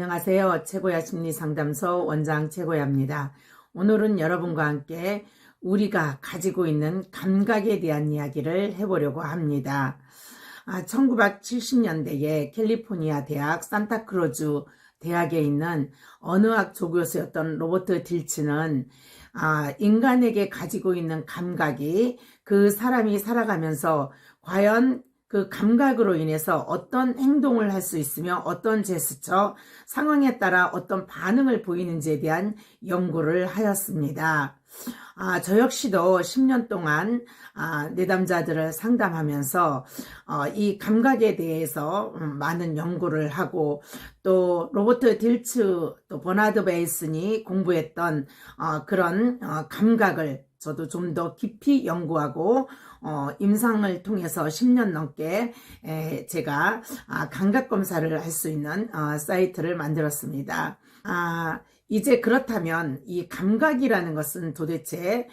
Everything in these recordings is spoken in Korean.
안녕하세요. 최고야 심리상담소 원장 최고야입니다. 오늘은 여러분과 함께 우리가 가지고 있는 감각에 대한 이야기를 해보려고 합니다. 1970년대에 캘리포니아 대학 산타크루즈 대학에 있는 언어학 조교수였던 로버트 딜츠는 인간에게 가지고 있는 감각이 그 사람이 살아가면서 과연 그 감각으로 인해서 어떤 행동을 할 수 있으며 어떤 제스처, 상황에 따라 어떤 반응을 보이는지에 대한 연구를 하였습니다. 저 역시도 10년 동안 내담자들을 상담하면서 이 감각에 대해서 많은 연구를 하고 또 로버트 딜츠 또 버나드 베이슨이 공부했던 그런 감각을 저도 좀 더 깊이 연구하고 임상을 통해서 10년 넘게 제가 감각검사를 할 수 있는 사이트를 만들었습니다. 이제 그렇다면 이 감각이라는 것은 도대체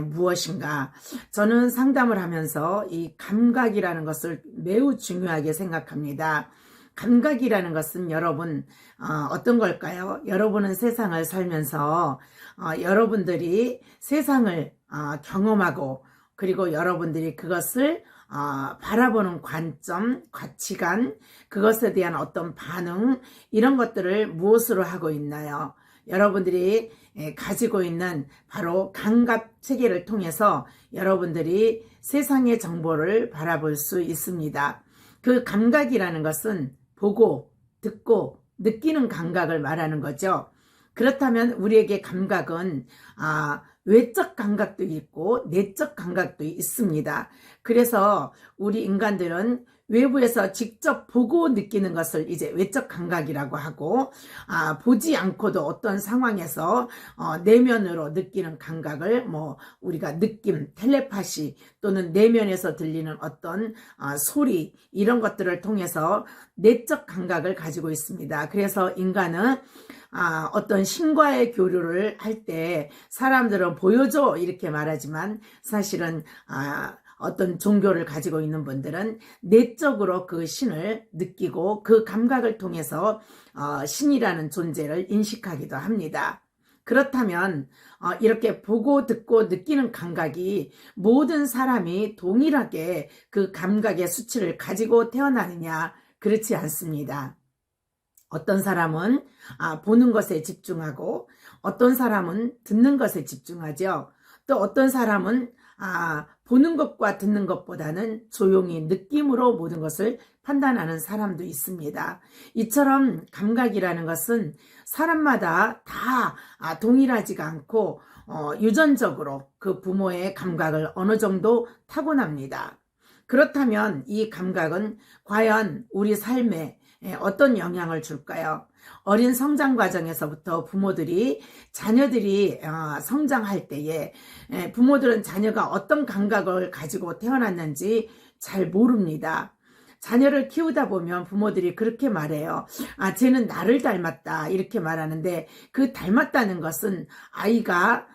무엇인가? 저는 상담을 하면서 이 감각이라는 것을 매우 중요하게 생각합니다. 감각이라는 것은 여러분 어떤 걸까요? 여러분은 세상을 살면서 여러분들이 세상을 경험하고 그리고 여러분들이 그것을 바라보는 관점, 가치관, 그것에 대한 어떤 반응 이런 것들을 무엇으로 하고 있나요? 여러분들이 가지고 있는 바로 감각 체계를 통해서 여러분들이 세상의 정보를 바라볼 수 있습니다. 그 감각이라는 것은 보고, 듣고, 느끼는 감각을 말하는 거죠. 그렇다면 우리에게 감각은 외적 감각도 있고 내적 감각도 있습니다. 그래서 우리 인간들은 외부에서 직접 보고 느끼는 것을 이제 외적 감각이라고 하고 보지 않고도 어떤 상황에서 내면으로 느끼는 감각을 우리가 느낌, 텔레파시 또는 내면에서 들리는 어떤 소리 이런 것들을 통해서 내적 감각을 가지고 있습니다. 그래서 인간은 어떤 신과의 교류를 할 때 사람들은 보여줘 이렇게 말하지만 사실은 어떤 종교를 가지고 있는 분들은 내적으로 그 신을 느끼고 그 감각을 통해서 신이라는 존재를 인식하기도 합니다. 그렇다면 이렇게 보고 듣고 느끼는 감각이 모든 사람이 동일하게 그 감각의 수치를 가지고 태어나느냐? 그렇지 않습니다. 어떤 사람은 보는 것에 집중하고 어떤 사람은 듣는 것에 집중하죠. 또 어떤 사람은 보는 것과 듣는 것보다는 조용히 느낌으로 모든 것을 판단하는 사람도 있습니다. 이처럼 감각이라는 것은 사람마다 다 동일하지가 않고 유전적으로 그 부모의 감각을 어느 정도 타고납니다. 그렇다면 이 감각은 과연 우리 삶에 어떤 영향을 줄까요? 어린 성장 과정에서부터 부모들이 자녀들이 성장할 때에 부모들은 자녀가 어떤 감각을 가지고 태어났는지 잘 모릅니다. 자녀를 키우다 보면 부모들이 그렇게 말해요. 쟤는 나를 닮았다 이렇게 말하는데 그 닮았다는 것은 아이가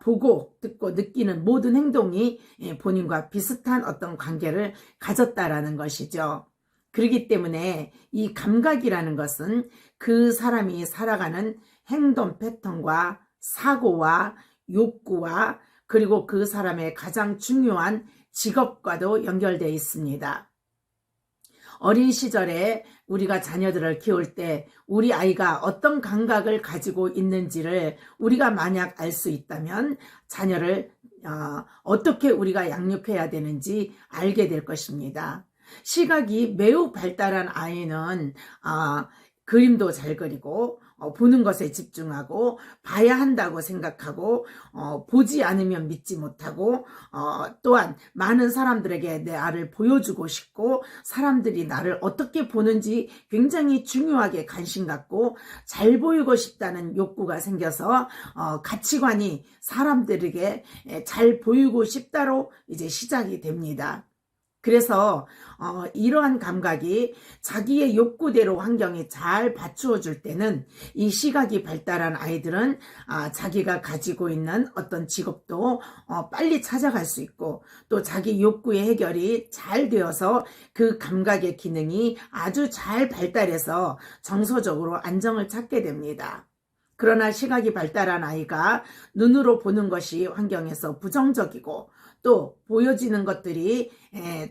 보고 듣고 느끼는 모든 행동이 본인과 비슷한 어떤 관계를 가졌다라는 것이죠. 그렇기 때문에 이 감각이라는 것은 그 사람이 살아가는 행동 패턴과 사고와 욕구와 그리고 그 사람의 가장 중요한 직업과도 연결되어 있습니다. 어린 시절에 우리가 자녀들을 키울 때 우리 아이가 어떤 감각을 가지고 있는지를 우리가 만약 알 수 있다면 자녀를 어떻게 우리가 양육해야 되는지 알게 될 것입니다. 시각이 매우 발달한 아이는 그림도 잘 그리고 보는 것에 집중하고 봐야 한다고 생각하고 보지 않으면 믿지 못하고 또한 많은 사람들에게 나를 보여주고 싶고 사람들이 나를 어떻게 보는지 굉장히 중요하게 관심 갖고 잘 보이고 싶다는 욕구가 생겨서 가치관이 사람들에게 잘 보이고 싶다로 이제 시작이 됩니다. 그래서 이러한 감각이 자기의 욕구대로 환경이 잘 받추어 줄 때는 이 시각이 발달한 아이들은 자기가 가지고 있는 어떤 직업도 빨리 찾아갈 수 있고, 또 자기 욕구의 해결이 잘 되어서 그 감각의 기능이 아주 잘 발달해서 정서적으로 안정을 찾게 됩니다. 그러나 시각이 발달한 아이가 눈으로 보는 것이 환경에서 부정적이고, 또 보여지는 것들이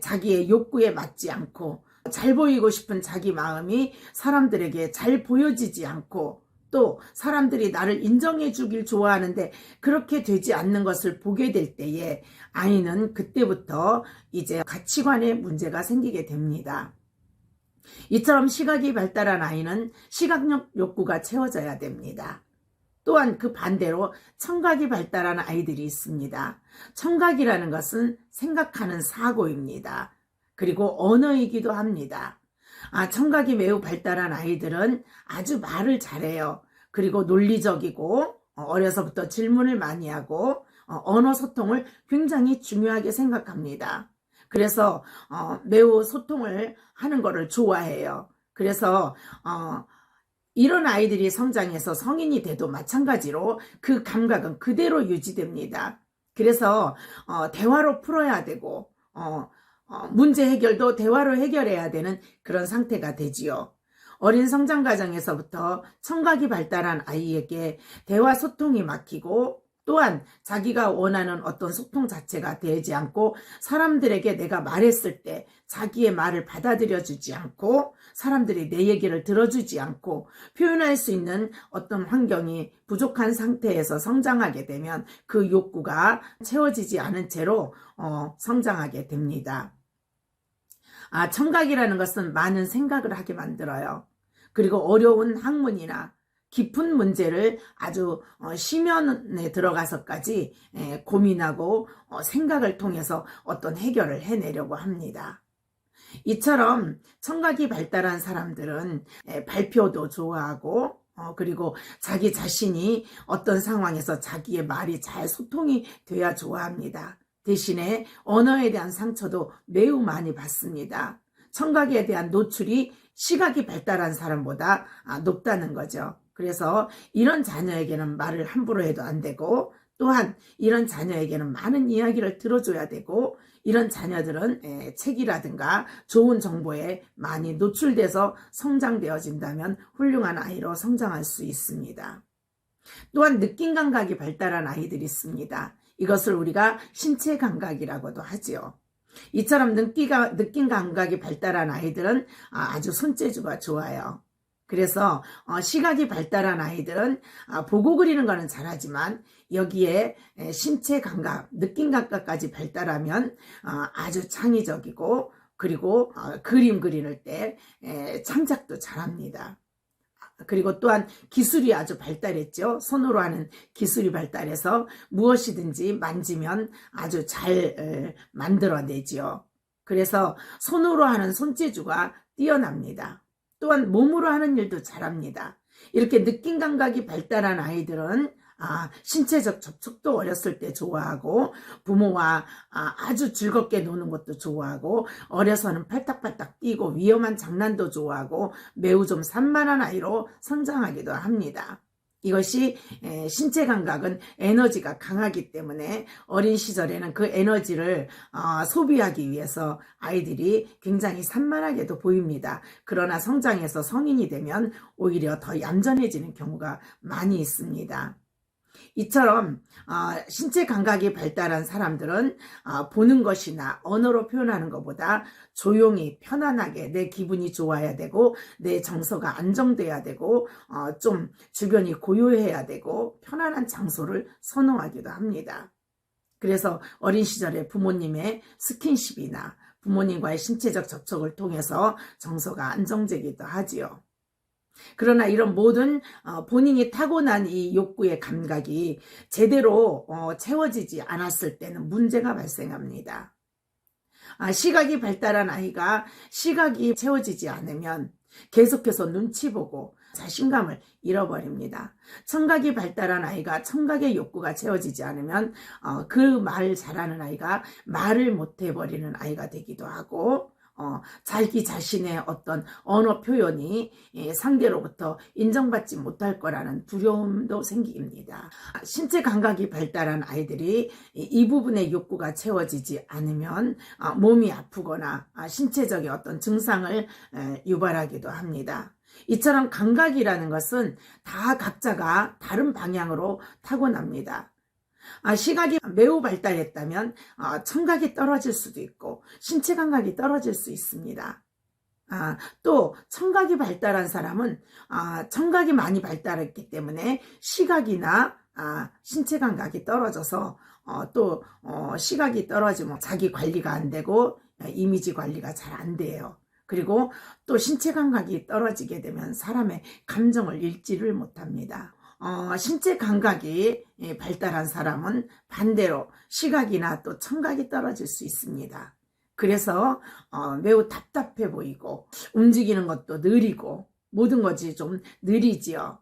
자기의 욕구에 맞지 않고, 잘 보이고 싶은 자기 마음이 사람들에게 잘 보여지지 않고, 또 사람들이 나를 인정해 주길 좋아하는데 그렇게 되지 않는 것을 보게 될 때에 아이는 그때부터 이제 가치관에 문제가 생기게 됩니다. 이처럼 시각이 발달한 아이는 시각적 욕구가 채워져야 됩니다. 또한 그 반대로 청각이 발달한 아이들이 있습니다. 청각이라는 것은 생각하는 사고입니다. 그리고 언어이기도 합니다. 청각이 매우 발달한 아이들은 아주 말을 잘해요. 그리고 논리적이고 어려서부터 질문을 많이 하고 언어 소통을 굉장히 중요하게 생각합니다. 그래서 매우 소통을 하는 것을 좋아해요. 그래서 이런 아이들이 성장해서 성인이 돼도 마찬가지로 그 감각은 그대로 유지됩니다. 그래서 대화로 풀어야 되고 문제 해결도 대화로 해결해야 되는 그런 상태가 되지요. 어린 성장 과정에서부터 청각이 발달한 아이에게 대화 소통이 막히고, 또한 자기가 원하는 어떤 소통 자체가 되지 않고, 사람들에게 내가 말했을 때 자기의 말을 받아들여 주지 않고, 사람들이 내 얘기를 들어주지 않고, 표현할 수 있는 어떤 환경이 부족한 상태에서 성장하게 되면 그 욕구가 채워지지 않은 채로 성장하게 됩니다. 청각이라는 것은 많은 생각을 하게 만들어요. 그리고 어려운 학문이나 깊은 문제를 아주 심연에 들어가서까지 고민하고 생각을 통해서 어떤 해결을 해내려고 합니다. 이처럼 청각이 발달한 사람들은 발표도 좋아하고, 그리고 자기 자신이 어떤 상황에서 자기의 말이 잘 소통이 돼야 좋아합니다. 대신에 언어에 대한 상처도 매우 많이 받습니다. 청각에 대한 노출이 시각이 발달한 사람보다 높다는 거죠. 그래서 이런 자녀에게는 말을 함부로 해도 안 되고, 또한 이런 자녀에게는 많은 이야기를 들어줘야 되고, 이런 자녀들은 책이라든가 좋은 정보에 많이 노출돼서 성장되어진다면 훌륭한 아이로 성장할 수 있습니다. 또한 느낌 감각이 발달한 아이들이 있습니다. 이것을 우리가 신체 감각이라고도 하지요. 이처럼 느낌 감각이 발달한 아이들은 아주 손재주가 좋아요. 그래서 시각이 발달한 아이들은 보고 그리는 거는 잘하지만 여기에 신체 감각, 느낌 감각까지 발달하면 아주 창의적이고, 그리고 그림 그릴 때 창작도 잘합니다. 그리고 또한 기술이 아주 발달했죠. 손으로 하는 기술이 발달해서 무엇이든지 만지면 아주 잘 만들어내지요. 그래서 손으로 하는 손재주가 뛰어납니다. 또한 몸으로 하는 일도 잘합니다. 이렇게 느낌 감각이 발달한 아이들은 신체적 접촉도 어렸을 때 좋아하고, 부모와 아주 즐겁게 노는 것도 좋아하고, 어려서는 팔딱팔딱 뛰고 위험한 장난도 좋아하고, 매우 좀 산만한 아이로 성장하기도 합니다. 이것이 신체 감각은 에너지가 강하기 때문에 어린 시절에는 그 에너지를 소비하기 위해서 아이들이 굉장히 산만하게도 보입니다. 그러나 성장해서 성인이 되면 오히려 더 얌전해지는 경우가 많이 있습니다. 이처럼 신체 감각이 발달한 사람들은 보는 것이나 언어로 표현하는 것보다 조용히 편안하게 내 기분이 좋아야 되고, 내 정서가 안정돼야 되고, 좀 주변이 고요해야 되고, 편안한 장소를 선호하기도 합니다. 그래서 어린 시절에 부모님의 스킨십이나 부모님과의 신체적 접촉을 통해서 정서가 안정되기도 하지요. 그러나 이런 모든 본인이 타고난 이 욕구의 감각이 제대로 채워지지 않았을 때는 문제가 발생합니다. 시각이 발달한 아이가 시각이 채워지지 않으면 계속해서 눈치 보고 자신감을 잃어버립니다. 청각이 발달한 아이가 청각의 욕구가 채워지지 않으면 그 말 잘하는 아이가 말을 못해버리는 아이가 되기도 하고, 자기 자신의 어떤 언어 표현이 상대로부터 인정받지 못할 거라는 두려움도 생깁니다. 신체 감각이 발달한 아이들이 이 부분의 욕구가 채워지지 않으면 몸이 아프거나 신체적인 어떤 증상을 유발하기도 합니다. 이처럼 감각이라는 것은 다 각자가 다른 방향으로 타고납니다. 시각이 매우 발달했다면 청각이 떨어질 수도 있고 신체 감각이 떨어질 수 있습니다. 또 청각이 발달한 사람은 청각이 많이 발달했기 때문에 시각이나 신체 감각이 떨어져서 또 시각이 떨어지면 자기 관리가 안 되고 이미지 관리가 잘 안 돼요. 그리고 또 신체 감각이 떨어지게 되면 사람의 감정을 읽지를 못합니다. 신체 감각이 발달한 사람은 반대로 시각이나 또 청각이 떨어질 수 있습니다. 그래서 매우 답답해 보이고 움직이는 것도 느리고 모든 것이 좀 느리지요.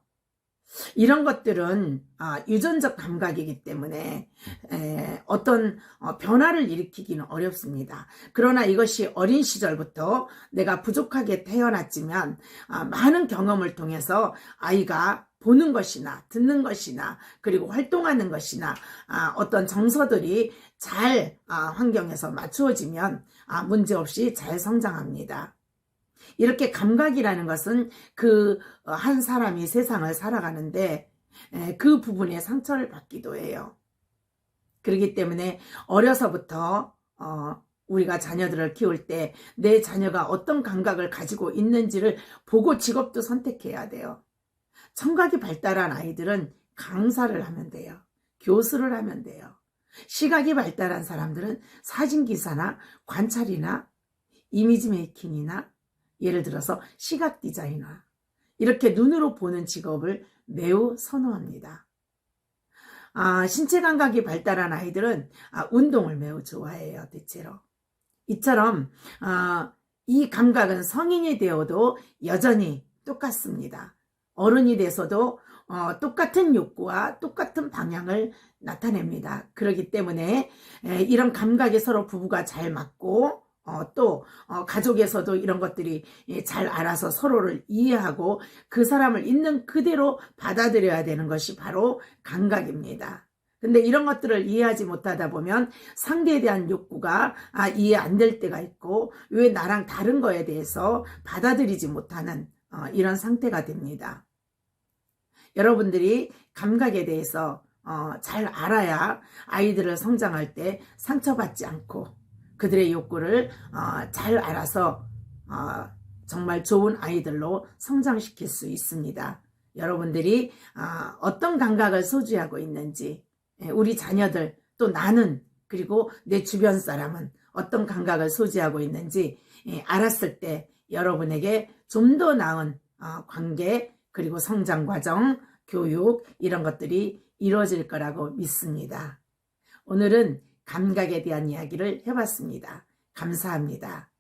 이런 것들은 유전적 감각이기 때문에 어떤 변화를 일으키기는 어렵습니다. 그러나 이것이 어린 시절부터 내가 부족하게 태어났지만 많은 경험을 통해서 아이가 보는 것이나 듣는 것이나 그리고 활동하는 것이나 어떤 정서들이 잘 환경에서 맞추어지면 문제없이 잘 성장합니다. 이렇게 감각이라는 것은 그 한 사람이 세상을 살아가는데 그 부분에 상처를 받기도 해요. 그렇기 때문에 어려서부터 우리가 자녀들을 키울 때 내 자녀가 어떤 감각을 가지고 있는지를 보고 직업도 선택해야 돼요. 청각이 발달한 아이들은 강사를 하면 돼요. 교수를 하면 돼요. 시각이 발달한 사람들은 사진기사나 관찰이나 이미지 메이킹이나 예를 들어서 시각 디자이너 이렇게 눈으로 보는 직업을 매우 선호합니다. 신체 감각이 발달한 아이들은 운동을 매우 좋아해요. 대체로. 이처럼 이 감각은 성인이 되어도 여전히 똑같습니다. 어른이 돼서도 똑같은 욕구와 똑같은 방향을 나타냅니다. 그렇기 때문에 이런 감각이 서로 부부가 잘 맞고 또 가족에서도 이런 것들이 잘 알아서 서로를 이해하고 그 사람을 있는 그대로 받아들여야 되는 것이 바로 감각입니다. 근데 이런 것들을 이해하지 못하다 보면 상대에 대한 욕구가 이해 안 될 때가 있고 왜 나랑 다른 거에 대해서 받아들이지 못하는 이런 상태가 됩니다. 여러분들이 감각에 대해서 잘 알아야 아이들을 성장할 때 상처받지 않고 그들의 욕구를 잘 알아서 정말 좋은 아이들로 성장시킬 수 있습니다. 여러분들이 어떤 감각을 소지하고 있는지 우리 자녀들 또 나는 그리고 내 주변 사람은 어떤 감각을 소지하고 있는지 알았을 때 여러분에게 좀 더 나은 관계 그리고 성장 과정, 교육 이런 것들이 이루어질 거라고 믿습니다. 오늘은 감각에 대한 이야기를 해봤습니다. 감사합니다.